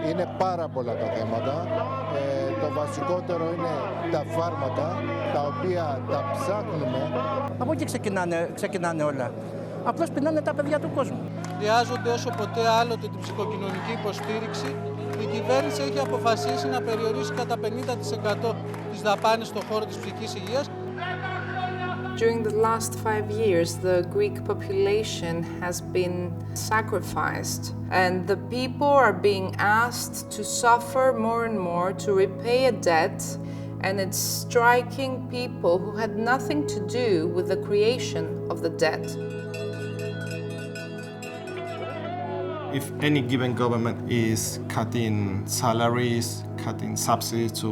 Είναι πάρα πολλά τα θέματα. Το βασικότερο είναι τα φάρμακα, τα οποία τα ψάχνουμε. Από εκεί ξεκινάνε όλα. Απλώς πεινάνε τα παιδιά του κόσμου. Χρειάζονται όσο ποτέ άλλοτε την ψυχοκοινωνική υποστήριξη. Η κυβέρνηση έχει αποφασίσει να περιορίσει κατά 50% τις δαπάνες στον χώρο της ψυχικής υγείας. During the last 5 years, the Greek population has been sacrificed, and the people are being asked to suffer more and more to repay a debt, and it's striking people who had nothing to do with the creation of the debt. If any given government is cutting salaries, cutting subsidies to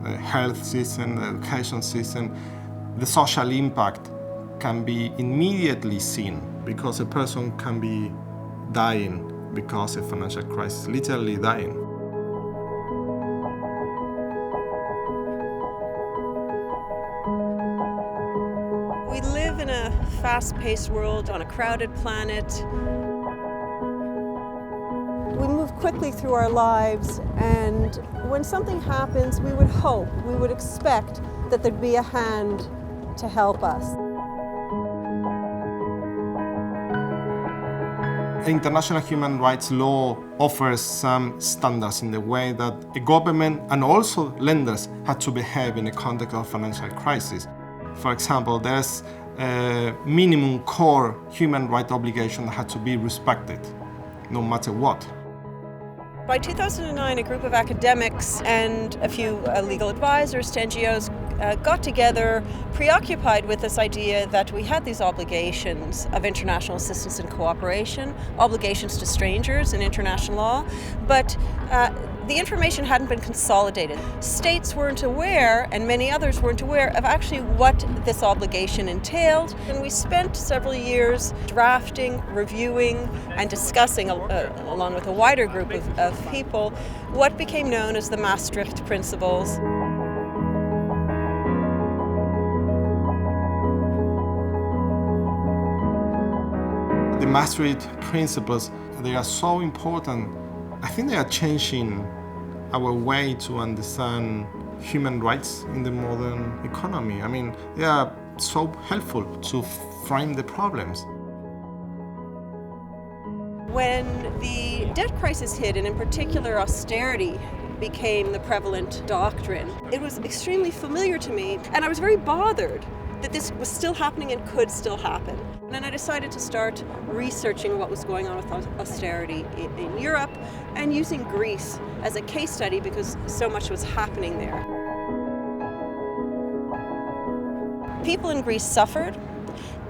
the health system, the education system, the social impact can be immediately seen because a person can be dying because of financial crisis, literally dying. We live in a fast-paced world on a crowded planet. We move quickly through our lives, and when something happens, we would hope, we would expect that there'd be a hand to help us. International human rights law offers some standards in the way that a government and also lenders had to behave in a context of financial crisis. For example, there's a minimum core human right obligation that had to be respected, no matter what. By 2009, a group of academics and a few legal advisors to NGOs got together, preoccupied with this idea that we had these obligations of international assistance and cooperation, obligations to strangers in international law, but the information hadn't been consolidated. States weren't aware, and many others weren't aware, of actually what this obligation entailed. And we spent several years drafting, reviewing, and discussing, along with a wider group of people, what became known as the Maastricht Principles. The Maastricht Principles, they are so important. I think they are changing our way to understand human rights in the modern economy. I mean, they are so helpful to frame the problems. When the debt crisis hit, and in particular austerity became the prevalent doctrine, it was extremely familiar to me, and I was very bothered that this was still happening and could still happen. And then I decided to start researching what was going on with austerity in Europe and using Greece as a case study because so much was happening there. People in Greece suffered,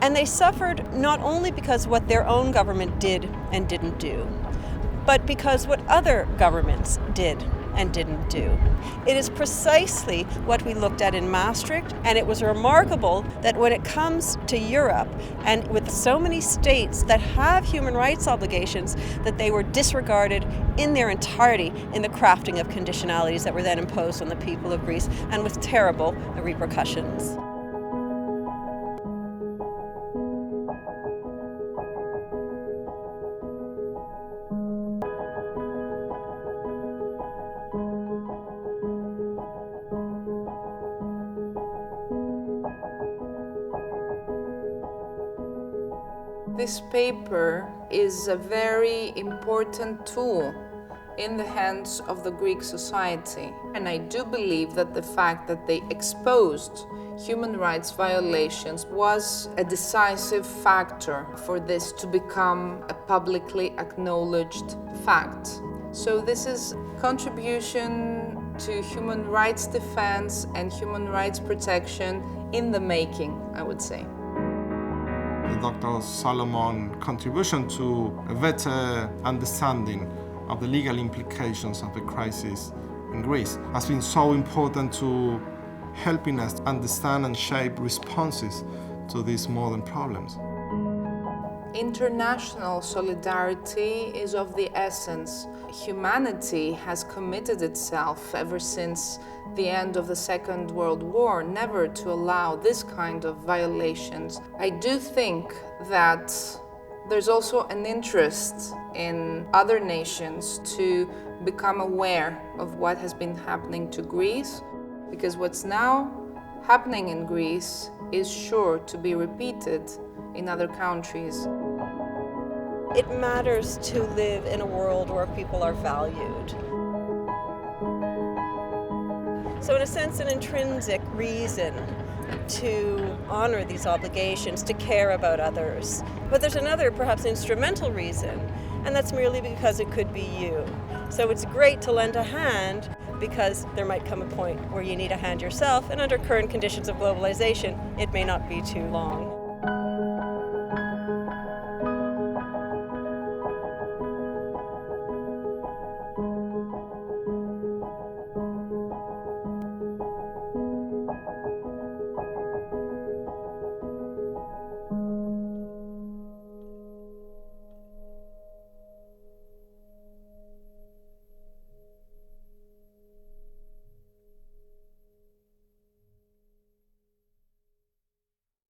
and they suffered not only because what their own government did and didn't do, but because what other governments did and didn't do. It is precisely what we looked at in Maastricht, and it was remarkable that when it comes to Europe, and with so many states that have human rights obligations, that they were disregarded in their entirety in the crafting of conditionalities that were then imposed on the people of Greece, and with terrible repercussions. This paper is a very important tool in the hands of the Greek society. And I do believe that the fact that they exposed human rights violations was a decisive factor for this to become a publicly acknowledged fact. So this is contribution to human rights defense and human rights protection in the making, I would say. Dr. Salomon's contribution to a better understanding of the legal implications of the crisis in Greece has been so important to helping us understand and shape responses to these modern problems. International solidarity is of the essence. Humanity has committed itself ever since the end of the Second World War never to allow this kind of violations. I do think that There's also an interest in other nations to become aware of what has been happening to Greece, because what's now happening in Greece is sure to be repeated in other countries. It matters to live in a world where people are valued. So in a sense, an intrinsic reason to honor these obligations, to care about others. But there's another, perhaps instrumental reason, and that's merely because it could be you. So it's great to lend a hand because there might come a point where you need a hand yourself, and under current conditions of globalization, it may not be too long.